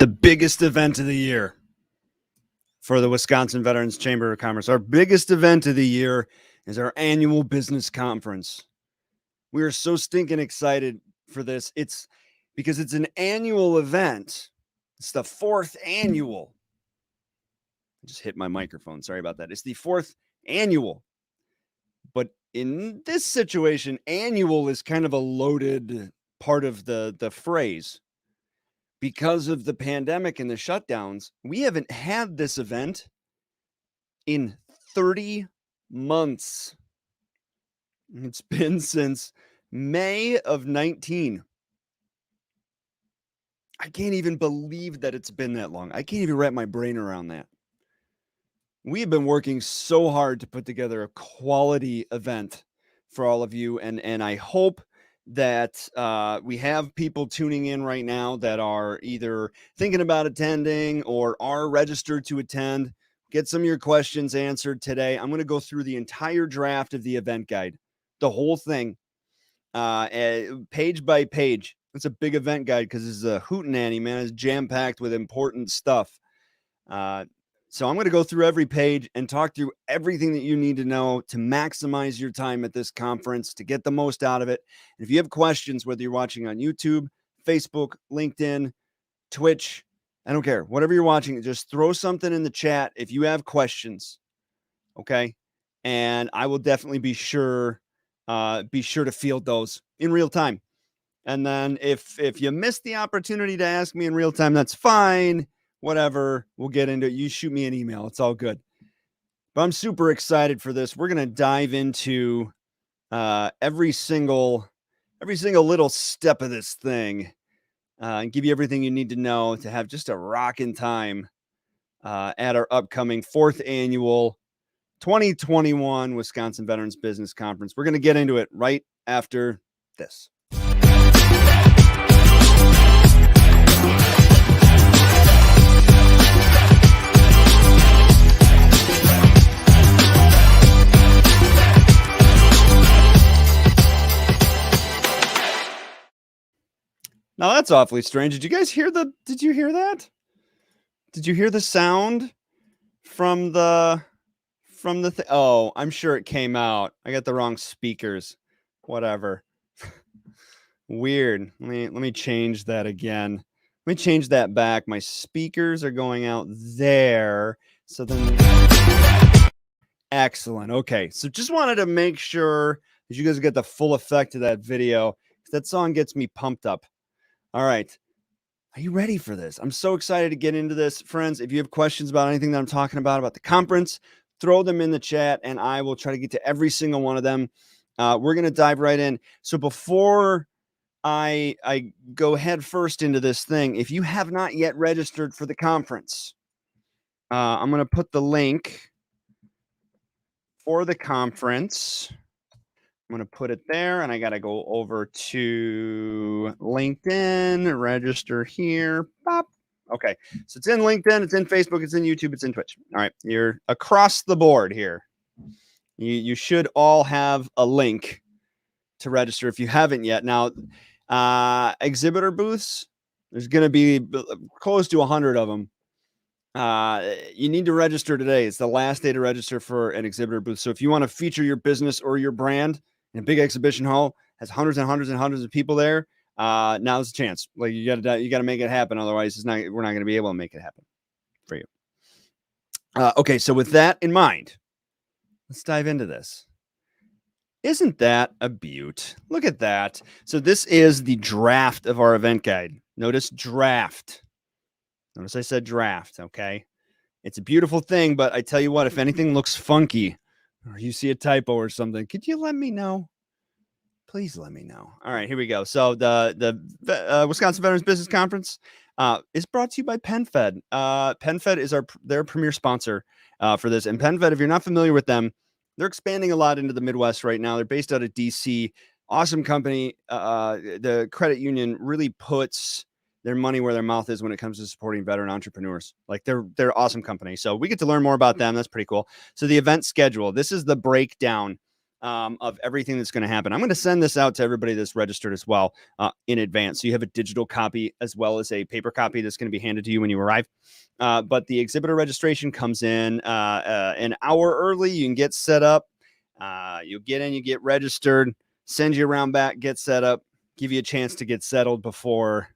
the biggest event of the year for the Wisconsin Veterans Chamber of Commerce. Our biggest event of the year is our annual business conference. We are so stinking excited for this. It's because it's an annual event. It's the fourth annual. I just hit my microphone. Sorry about that. It's the fourth annual. But in this situation, annual is kind of a loaded part of the phrase. Because of the pandemic and the shutdowns, we haven't had this event in 30 months. It's been since May of 19. I can't even believe that it's been that long. I can't even wrap my brain around that. We have been working so hard to put together a quality event for all of you, and I hope that we have people tuning in right now that are either thinking about attending or are registered to attend. Get some of your questions answered today. I'm going to go through the entire draft of the event guide, the whole thing, page by page. It's a big event guide because it's a hootenanny, man. It's jam-packed with important stuff. So I'm going to go through every page and talk through everything that you need to know to maximize your time at this conference, to get the most out of it. And if you have questions, whether you're watching on YouTube, Facebook, LinkedIn, Twitch, I don't care, whatever you're watching, just throw something in the chat if you have questions. Okay. And I will definitely be sure to field those in real time. And then if you miss the opportunity to ask me in real time, that's fine. Whatever, we'll get into it. You shoot me an email. It's all good. But I'm super excited for this. We're going to dive into every single little step of this thing and give you everything you need to know to have just a rocking time at our upcoming fourth annual 2021 Wisconsin Veterans Business Conference. We're going to get into it right after this. Now that's awfully strange. Did you guys hear did you hear that? Did you hear the sound from the oh, I'm sure it came out. I got the wrong speakers. Whatever. Weird. Let me change that again. Let me change that back. My speakers are going out there. So then excellent. Okay. So just wanted to make sure that you guys get the full effect of that video. That song gets me pumped up. All right. Are you ready for this? I'm so excited to get into this. Friends, if you have questions about anything that I'm talking about the conference, throw them in the chat and I will try to get to every single one of them. We're going to dive right in. So before I go head first into this thing, if you have not yet registered for the conference, I'm going to put the link for the conference. I'm going to put it there, and I got to go over to LinkedIn, register here. Pop. Okay, so it's in LinkedIn, it's in Facebook, it's in YouTube, it's in Twitch. All right, you're across the board here. You should all have a link to register if you haven't yet. Now, exhibitor booths, there's going to be close to 100 of them. You need to register today. It's the last day to register for an exhibitor booth. So if you want to feature your business or your brand in a big exhibition hall, has hundreds and hundreds and hundreds of people there, now's the chance. Like you got to make it happen. Otherwise, we're not going to be able to make it happen for you. Okay, so with that in mind, let's dive into this. Isn't that a beaut? Look at that. So this is the draft of our event guide. Notice draft. Notice I said draft, okay? It's a beautiful thing, but I tell you what, if anything looks funky or you see a typo or something, could you let me know? Please let me know. All right, here we go. So the Wisconsin Veterans Business Conference is brought to you by PenFed. PenFed is their premier sponsor for this. And PenFed, if you're not familiar with them, they're expanding a lot into the Midwest right now. They're based out of DC. Awesome company. The credit union really puts their money where their mouth is when it comes to supporting veteran entrepreneurs. Like they're awesome company. So we get to learn more about them. That's pretty cool. So the event schedule, this is the breakdown of everything that's going to happen. I'm going to send this out to everybody that's registered as well in advance. So you have a digital copy as well as a paper copy that's going to be handed to you when you arrive. But the exhibitor registration comes in an hour early. You can get set up. You get in, you get registered, send you around back, get set up, give you a chance to get settled before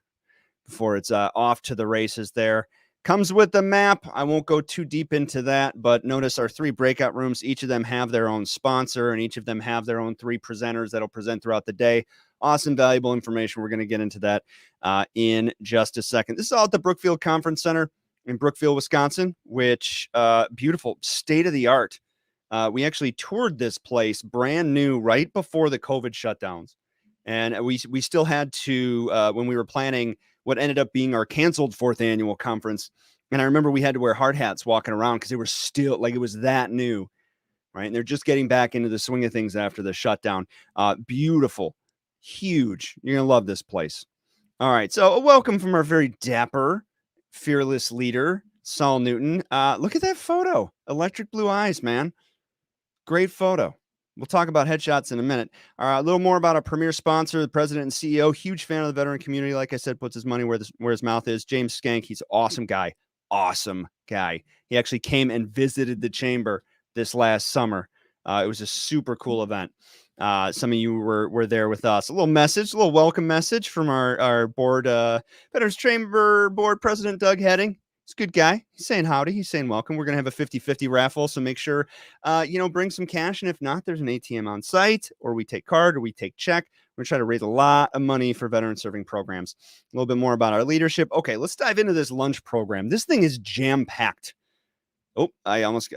it's off to the races there. Comes with the map. I won't go too deep into that, but notice our 3 breakout rooms. Each of them have their own sponsor, and each of them have their own 3 presenters that'll present throughout the day. Awesome, valuable information. We're going to get into that in just a second. This is all at the Brookfield Conference Center in Brookfield, Wisconsin, which beautiful, state-of-the-art. We actually toured this place brand new right before the COVID shutdowns. And we still had to, when we were planning what ended up being our canceled 4th annual conference. And I remember we had to wear hard hats walking around because they were still like, it was that new, right? And they're just getting back into the swing of things after the shutdown. Beautiful, huge. You're going to love this place. All right. So a welcome from our very dapper, fearless leader, Saul Newton. Look at that photo. Electric blue eyes, man. Great photo. We'll talk about headshots in a minute. A little more about our premier sponsor, the president and CEO. Huge fan of the veteran community. Like I said, puts his money where his mouth is. James Skank. He's an awesome guy. Awesome guy. He actually came and visited the chamber this last summer. It was a super cool event. Some of you were there with us. A little welcome message from our board, Veterans Chamber Board President Doug Heading. He's a good guy. He's saying howdy. He's saying welcome. We're going to have a 50-50 raffle. So make sure, bring some cash. And if not, there's an ATM on site, or we take card, or we take check. We're going to try to raise a lot of money for veteran serving programs. A little bit more about our leadership. Okay, let's dive into this lunch program. This thing is jam-packed. I almost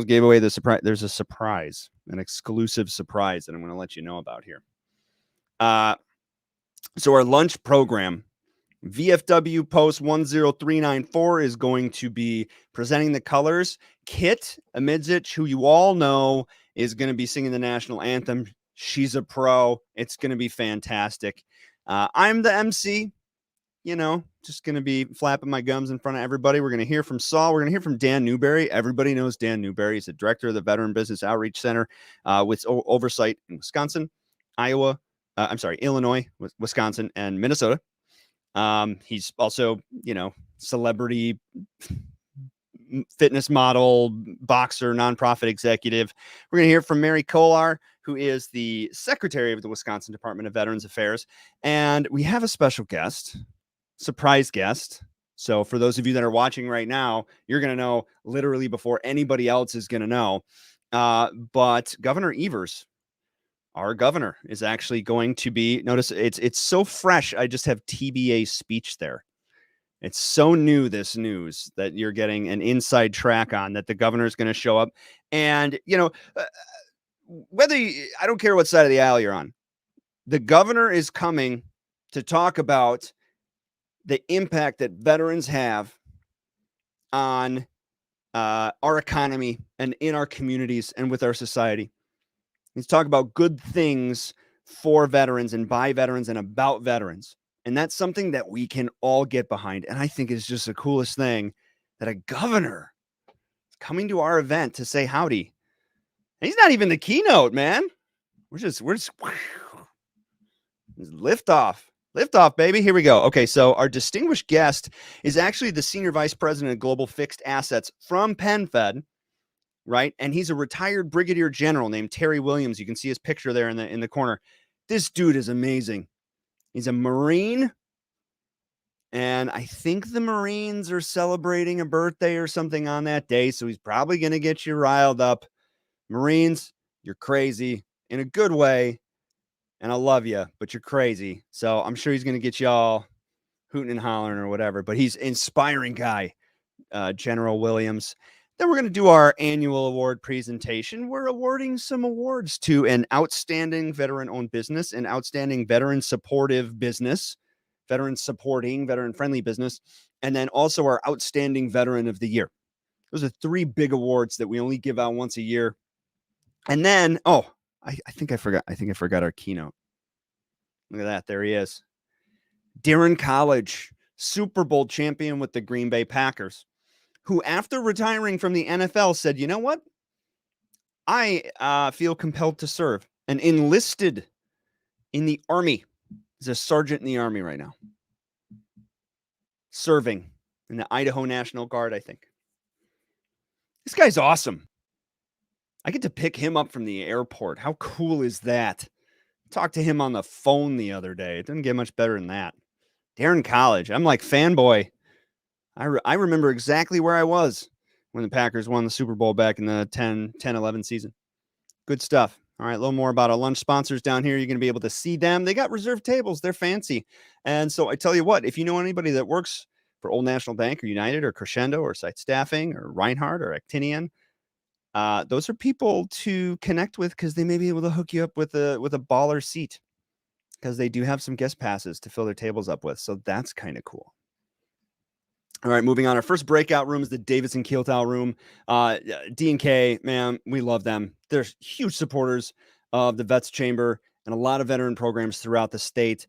gave away the surprise. There's a surprise, an exclusive surprise that I'm going to let you know about here. So our lunch program, VFW Post 10394 is going to be presenting the colors. Kit Amidzich, who you all know, is going to be singing the national anthem. She's a pro. It's going to be fantastic. I'm the MC, just going to be flapping my gums in front of everybody. We're going to hear from Saul. We're going to hear from Dan Newberry. Everybody knows Dan Newberry. He's the director of the Veteran Business Outreach Center with oversight in Wisconsin, Illinois, Wisconsin, and Minnesota. He's also, celebrity fitness model, boxer, nonprofit executive. We're going to hear from Mary Kolar, who is the secretary of the Wisconsin Department of Veterans Affairs. And we have a special guest, surprise guest. So for those of you that are watching right now, you're going to know literally before anybody else is going to know. But Governor Evers, our governor, is actually going to be, notice it's so fresh. I just have TBA speech there. It's so new, this news, that you're getting an inside track on that the governor is going to show up. And, I don't care what side of the aisle you're on. The governor is coming to talk about the impact that veterans have on our economy and in our communities and with our society. He's talking about good things for veterans and by veterans and about veterans. And that's something that we can all get behind. And I think it's just the coolest thing that a governor is coming to our event to say howdy. And he's not even the keynote, man. We're just lift off, baby. Here we go. Okay. So our distinguished guest is actually the senior vice president of global fixed assets from PenFed. Right. And he's a retired brigadier general named Terry Williams. You can see his picture there in the corner. This dude is amazing. He's a Marine. And I think the Marines are celebrating a birthday or something on that day. So he's probably going to get you riled up. Marines, you're crazy in a good way. And I love you, but you're crazy. So I'm sure he's going to get you all hooting and hollering or whatever. But he's an inspiring guy, General Williams. Then we're going to do our annual award presentation. We're awarding some awards to an outstanding veteran-owned business, an outstanding veteran-supportive business, veteran-supporting, veteran-friendly business, and then also our outstanding veteran of the year. Those are 3 big awards that we only give out once a year. And then, I think I forgot. I think I forgot our keynote. Look at that. There he is. Darren College, Super Bowl champion with the Green Bay Packers, who after retiring from the NFL said, you know what? I feel compelled to serve and enlisted in the Army. He's a sergeant in the Army right now, serving in the Idaho National Guard, I think. This guy's awesome. I get to pick him up from the airport. How cool is that? Talked to him on the phone the other day. It doesn't get much better than that. Darren College. I'm like fanboy. I remember exactly where I was when the Packers won the Super Bowl back in the 10-11 season. Good stuff. All right, a little more about our lunch sponsors down here. You're going to be able to see them. They got reserved tables. They're fancy. And so I tell you what, if you know anybody that works for Old National Bank or United or Crescendo or Site Staffing or Reinhardt or Actinian, those are people to connect with because they may be able to hook you up with a baller seat because they do have some guest passes to fill their tables up with. So that's kind of cool. All right, moving on. Our first breakout room is the Davidson Kieltau room. D&K, man, we love them. They're huge supporters of the Vets Chamber and a lot of veteran programs throughout the state.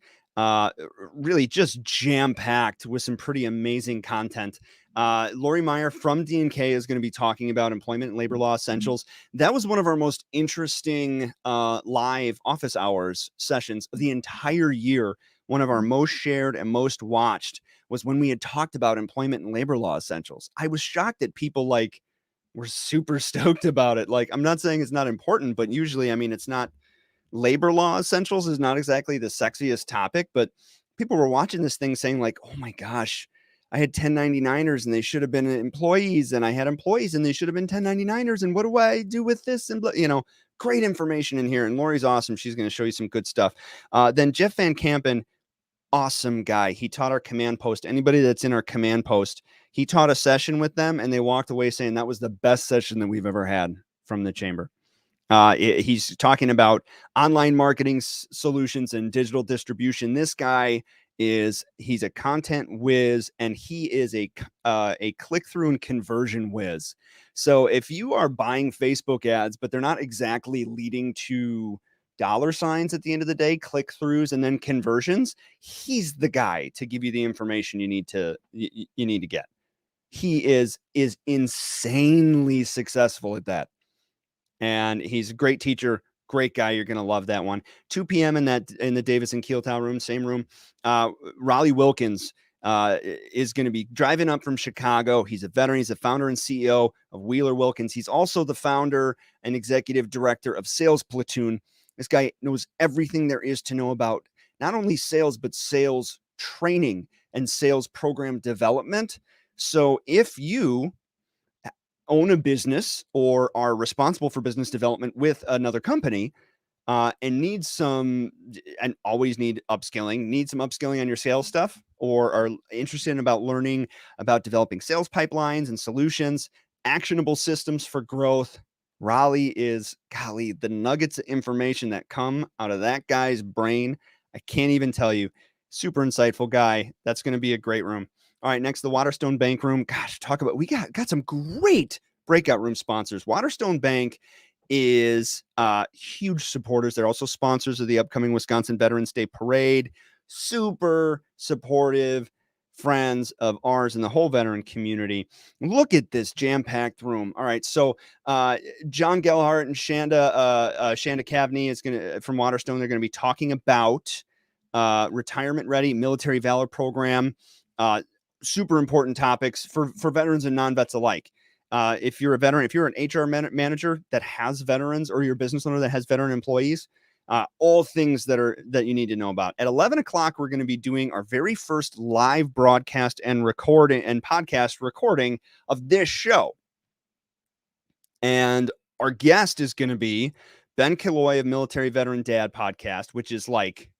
Really just jam-packed with some pretty amazing content. Lori Meyer from D&K is going to be talking about employment and labor law essentials. That was one of our most interesting live office hours sessions of the entire year. One of our most shared and most watched was when we had talked about employment and labor law essentials. I was shocked that people were super stoked about it. Like, I'm not saying it's not important, but usually, I mean, it's not labor law essentials is not exactly the sexiest topic, but people were watching this thing saying like, oh my gosh, I had 1099ers and they should have been employees, and I had employees and they should have been 1099ers. And what do I do with this? And, great information in here. And Lori's awesome. She's going to show you some good stuff. Then Jeff Van Kampen, awesome guy. He taught our command post. Anybody that's in our command post, he taught a session with them and they walked away saying that was the best session that we've ever had from the chamber. He's talking about online marketing solutions and digital distribution. This guy he's a content whiz, and he is a click-through and conversion whiz. So if you are buying Facebook ads, but they're not exactly leading to dollar signs at the end of the day, click-throughs and then conversions, he's the guy to give you the information you need to get. He is insanely successful at that. And he's a great teacher, great guy. You're going to love that one. 2 p.m. in the Davidson Kieltau room, same room. Raleigh Wilkins is going to be driving up from Chicago. He's a veteran. He's the founder and CEO of Wheeler Wilkins. He's also the founder and executive director of Sales Platoon. This guy knows everything there is to know about not only sales, but sales training and sales program development. So if you own a business or are responsible for business development with another company and always need some upskilling on your sales stuff, or are interested in learning about developing sales pipelines and solutions, actionable systems for growth, Raleigh is, golly, the nuggets of information that come out of that guy's brain. I can't even tell you. Super insightful guy. That's going to be a great room. All right, next, the Waterstone Bank room. Gosh, we got some great breakout room sponsors. Waterstone Bank is huge supporters. They're also sponsors of the upcoming Wisconsin Veterans Day Parade. Super supportive friends of ours and the whole veteran community. Look at this jam-packed room. All right, so John Gellhart and Shanda Cavney from Waterstone. They're going to be talking about retirement ready military valor program. Super important topics for veterans and non-vets alike. If you're a veteran, if you're an HR manager that has veterans, or you're a business owner that has veteran employees, all things that you need to know about. At 11 o'clock, we're going to be doing our very first live broadcast and podcast recording of this show. And our guest is going to be Ben Killoy of Military Veteran Dad Podcast, which is like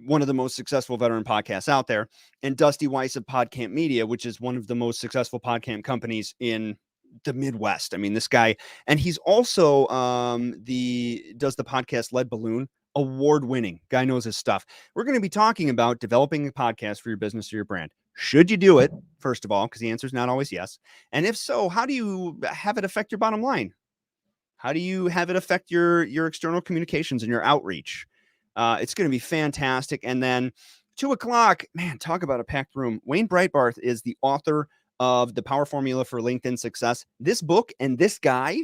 one of the most successful veteran podcasts out there, and Dusty Weiss of PodCamp Media, which is one of the most successful PodCamp companies in the Midwest. I mean, this guy, and he's also does the podcast Lead Balloon, award-winning guy, knows his stuff. We're going to be talking about developing a podcast for your business or your brand. Should you do it, first of all, because the answer is not always yes. And if so, how do you have it affect your bottom line? How do you have it affect your external communications and your outreach? It's going to be fantastic. And then 2 o'clock, man, talk about a packed room. Wayne Breitbarth is the author of The Power Formula for LinkedIn Success. This book and this guy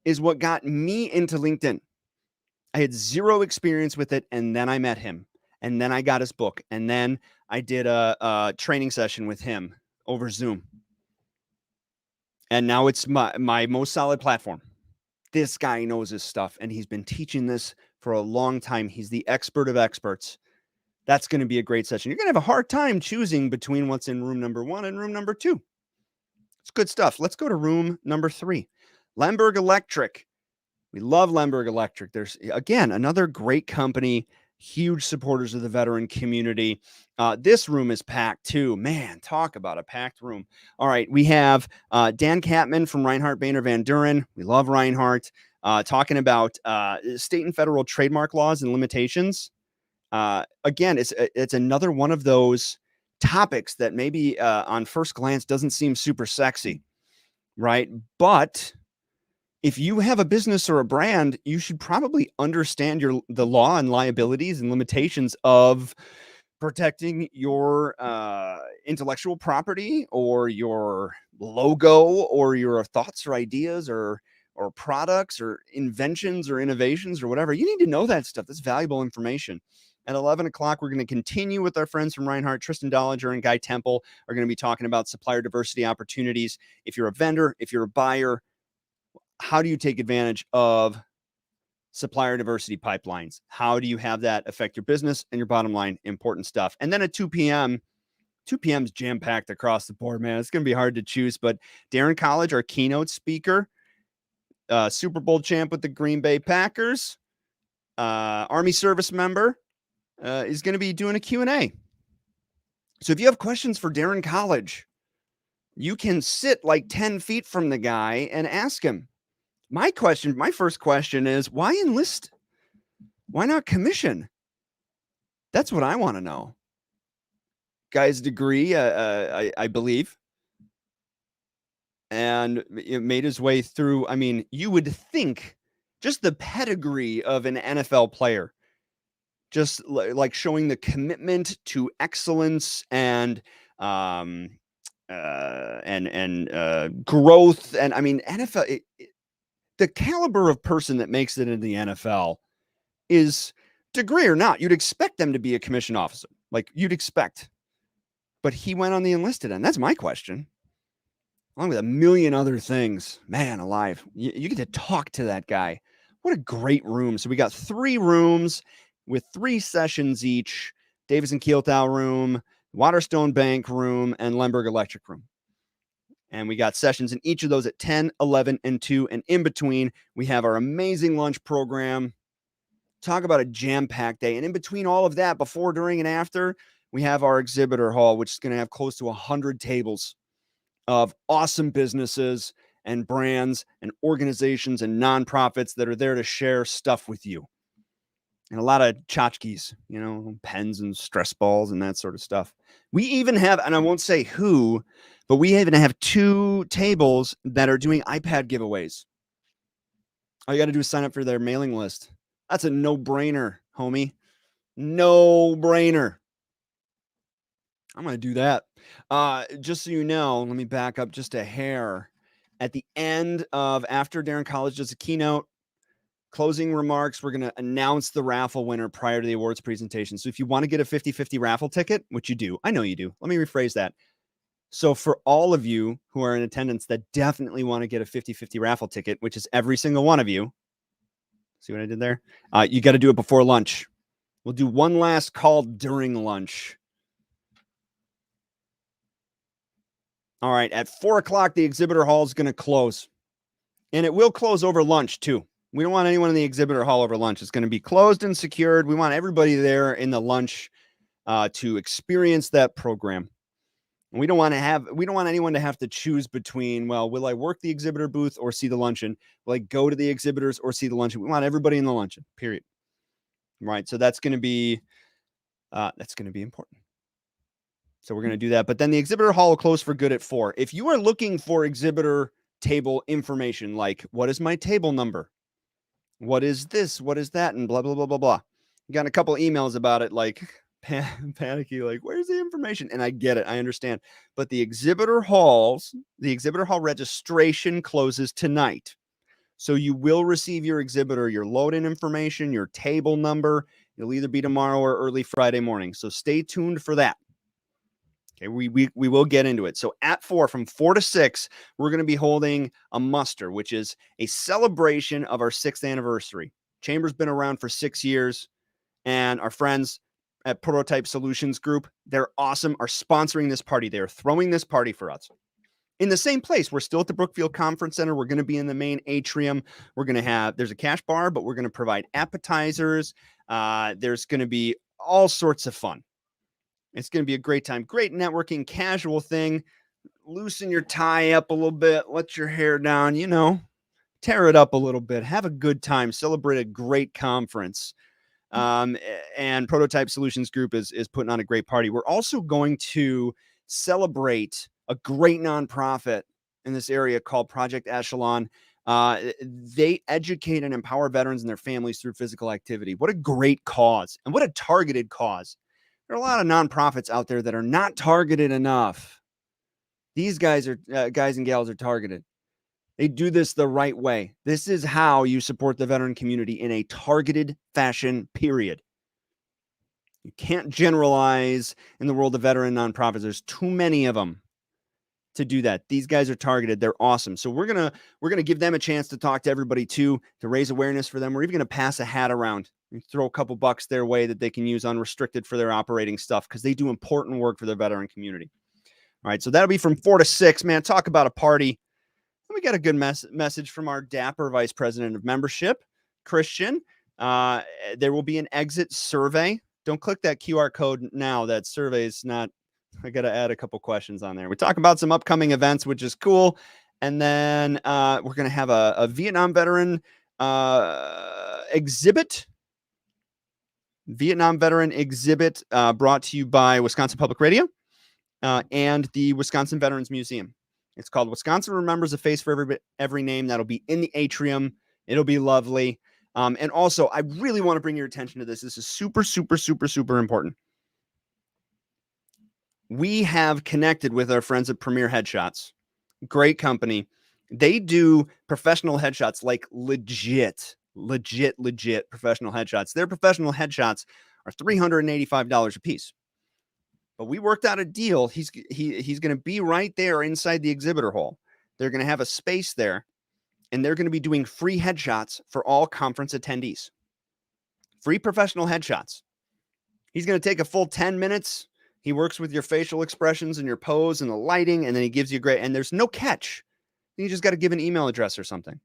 is what got me into LinkedIn. I had zero experience with it, and then I met him, and then I got his book, and then I did a training session with him over Zoom. And now it's my most solid platform. This guy knows his stuff, and he's been teaching this for a long time. He's the expert of experts. That's going to be a great session. You're going to have a hard time choosing between what's in room number 1 and room number 2. It's good stuff. Let's go to room number 3. Lemberg Electric. We love Lemberg Electric. There's, again, another great company, huge supporters of the veteran community. This room is packed too. Man, talk about a packed room. All right, we have Dan Catman from Reinhardt, Boehner Van Duren. We love Reinhardt. Talking about state and federal trademark laws and limitations. Again, it's another one of those topics that maybe on first glance doesn't seem super sexy, right? But if you have a business or a brand, you should probably understand the law and liabilities and limitations of protecting your intellectual property or your logo or your thoughts or ideas or products or inventions or innovations or whatever. You need to know that stuff. That's valuable information. At 11 o'clock, we're going to continue with our friends from Reinhardt. Tristan Dollinger and Guy Temple are going to be talking about supplier diversity opportunities. If you're a vendor, if you're a buyer, how do you take advantage of supplier diversity pipelines? How do you have that affect your business and your bottom line? Important stuff. And then at 2 p.m., 2 p.m. is jam-packed across the board, man. It's going to be hard to choose, but Darren College, our keynote speaker, Super Bowl champ with the Green Bay Packers, Army service member, is going to be doing a Q&A. So if you have questions for Darren College, you can sit like 10 feet from the guy and ask him. My first question is, why enlist? Why not commission? That's what I want to know. Guy's degree, I believe, and it made his way through. I mean, you would think just the pedigree of an NFL player, just like showing the commitment to excellence and growth. And I mean, NFL, the caliber of person that makes it in the NFL is, degree or not, you'd expect them to be a commissioned officer. Like you'd expect. But he went on the enlisted end. That's my question. Along with a million other things. Man alive. You get to talk to that guy. What a great room. So we got 3 rooms with 3 sessions each. Davis and Kielthau room, Waterstone Bank room, and Lemberg Electric room. And we got sessions in each of those at 10, 11, and 2. And in between, we have our amazing lunch program. Talk about a jam-packed day. And in between all of that, before, during, and after, we have our exhibitor hall, which is going to have close to 100 tables of awesome businesses and brands and organizations and nonprofits that are there to share stuff with you. And a lot of tchotchkes, pens and stress balls and that sort of stuff. We even have, and I won't say who, but we even have 2 tables that are doing iPad giveaways. All you got to do is sign up for their mailing list. That's a no-brainer, homie. No-brainer. I'm going to do that. Just so you know, let me back up just a hair. At the end of, after Darren College does a keynote, closing remarks, we're going to announce the raffle winner prior to the awards presentation. So if you want to get a 50-50 raffle ticket, which you do, I know you do. Let me rephrase that. So for all of you who are in attendance that definitely want to get a 50-50 raffle ticket, which is every single one of you, see what I did there? You got to do it before lunch. We'll do one last call during lunch. All right, at 4 o'clock, the exhibitor hall is going to close. And it will close over lunch, too. We don't want anyone in the exhibitor hall over lunch. It's going to be closed and secured. We want everybody there in the lunch to experience that program. And we don't want anyone to have to choose between, well, will I work the exhibitor booth or see the luncheon? Will I go to the exhibitors or see the luncheon? We want everybody in the luncheon, period. Right, so that's going to be important. So we're going to do that. But then the exhibitor hall will close for good at 4. If you are looking for exhibitor table information, like what is my table number? What is this? What is that? And blah, blah, blah, blah, blah. I got a couple emails about it, like panicky, like, where's the information? And I get it. I understand. But the exhibitor hall registration closes tonight. So you will receive your exhibitor, your load-in information, your table number. It'll either be tomorrow or early Friday morning. So stay tuned for that. Okay, we will get into it. So at 4, from 4 to 6, we're going to be holding a muster, which is a celebration of our 6th anniversary. Chamber's been around for 6 years, and our friends at Prototype Solutions Group, they're awesome, are sponsoring this party. They're throwing this party for us in the same place. We're still at the Brookfield Conference Center. We're going to be in the main atrium. We're going to have, there's a cash bar, but we're going to provide appetizers. There's going to be all sorts of fun. It's going to be a great time, great networking, casual thing. Loosen your tie up a little bit, let your hair down, you know, tear it up a little bit, have a good time, celebrate a great conference. And Prototype Solutions Group is putting on a great party. We're also going to celebrate a great nonprofit in this area called Project Echelon. They educate and empower veterans and their families through physical activity. What a great cause, and what a targeted cause. There are a lot of nonprofits out there that are not targeted enough. These guys and gals are targeted. They do this the right way. This is how you support the veteran community in a targeted fashion, period. You can't generalize in the world of veteran nonprofits. There's too many of them to do that. These guys are targeted. They're awesome. So we're gonna give them a chance to talk to everybody too, to raise awareness for them. We're even gonna pass a hat around and throw a couple bucks their way that they can use unrestricted for their operating stuff, because they do important work for their veteran community. All right, so that'll be from 4 to 6. Man, talk about a party. We got a good message from our dapper vice president of membership, Christian. There will be an exit survey. Don't click that QR code now. That survey is not, I got to add a couple questions on there. We talk about some upcoming events, which is cool. And then we're going to have a Vietnam veteran exhibit. Vietnam veteran exhibit brought to you by Wisconsin Public Radio and the Wisconsin Veterans Museum. It's called Wisconsin Remembers a Face for Every Name. That'll be in the atrium. It'll be lovely. And also, I really want to bring your attention to this. This is super, super, super, super important. We have connected with our friends at Premier Headshots. Great company. They do professional headshots, like legit professional headshots. Their professional headshots are $385 a piece. But we worked out a deal. He's going to be right there inside the exhibitor hall. They're going to have a space there, and they're going to be doing free headshots for all conference attendees. Free professional headshots. He's going to take a full 10 minutes. He works with your facial expressions and your pose and the lighting, and then he gives you great, and there's no catch. You just got to give an email address or something.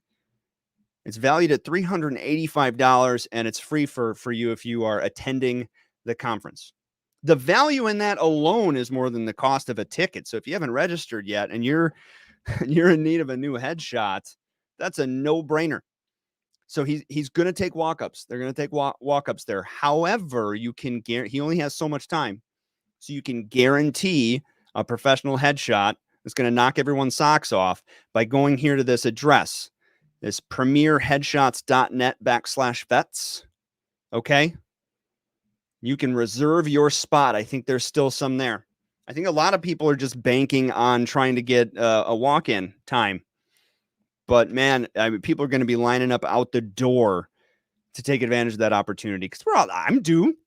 It's valued at $385, and it's free for you if you are attending the conference. The value in that alone is more than the cost of a ticket. So if you haven't registered yet and you're in need of a new headshot, that's a no-brainer. So he's going to take walk-ups. They're going to take walk-ups there. However, he only has so much time. So you can guarantee a professional headshot that's going to knock everyone's socks off by going here to this address, this premierheadshots.net/vets. Okay. You can reserve your spot. I think there's still some there. I think a lot of people are just banking on trying to get a walk-in time. But man, people are going to be lining up out the door to take advantage of that opportunity. Because I'm due.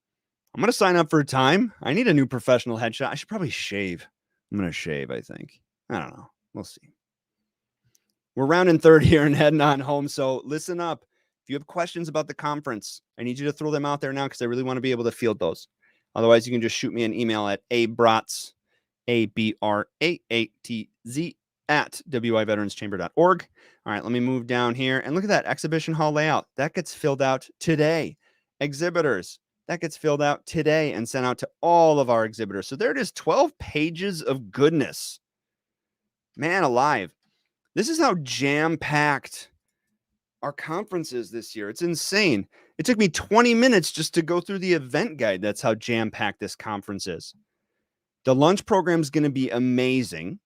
I'm going to sign up for a time. I need a new professional headshot. I should probably shave. I'm going to shave, I think. I don't know. We'll see. We're rounding third here and heading on home. So listen up. If you have questions about the conference, I need you to throw them out there now, because I really want to be able to field those. Otherwise, you can just shoot me an email at abratz, ABRAATZ, at wiveteranschamber.org. All right, let me move down here. And look at that exhibition hall layout. That gets filled out today. Exhibitors, that gets filled out today and sent out to all of our exhibitors. So there it is, 12 pages of goodness. Man alive. This is how jam-packed our conferences this year. It's insane. It took me 20 minutes just to go through the event guide. That's how jam-packed this conference is. The lunch program is going to be amazing.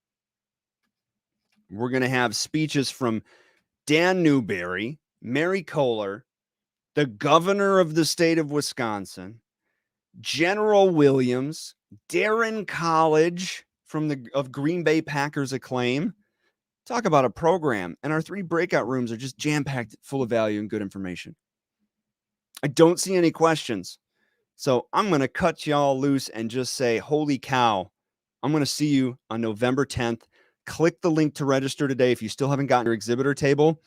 We're going to have speeches from Dan Newberry, Mary Kohler, the governor of the state of Wisconsin, General Williams, Darren College of Green Bay Packers acclaim, Talk about a program. And our 3 breakout rooms are just jam-packed full of value and good information. I don't see any questions. So I'm going to cut y'all loose and just say, holy cow, I'm going to see you on November 10th. Click the link to register today. If you still haven't gotten your exhibitor table,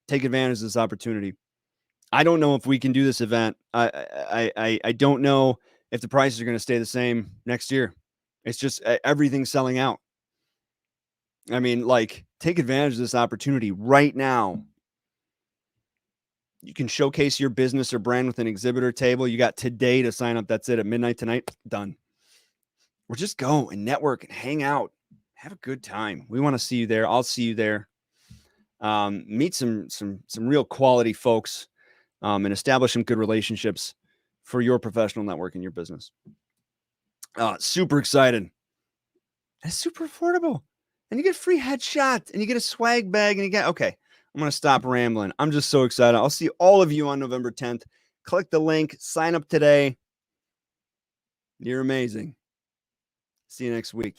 take advantage of this opportunity. I don't know if we can do this event. I don't know if the prices are going to stay the same next year. It's just everything's selling out. I mean, like, take advantage of this opportunity right now. You can showcase your business or brand with an exhibitor table. You got today to sign up. That's it. At midnight tonight, done. Or just go and network and hang out. Have a good time. We want to see you there. I'll see you there. Meet some real quality folks and establish some good relationships for your professional network in your business. Super excited. It's super affordable. And you get a free headshot and you get a swag bag and you get, okay, I'm going to stop rambling. I'm just so excited. I'll see all of you on November 10th. Click the link, sign up today. You're amazing. See you next week.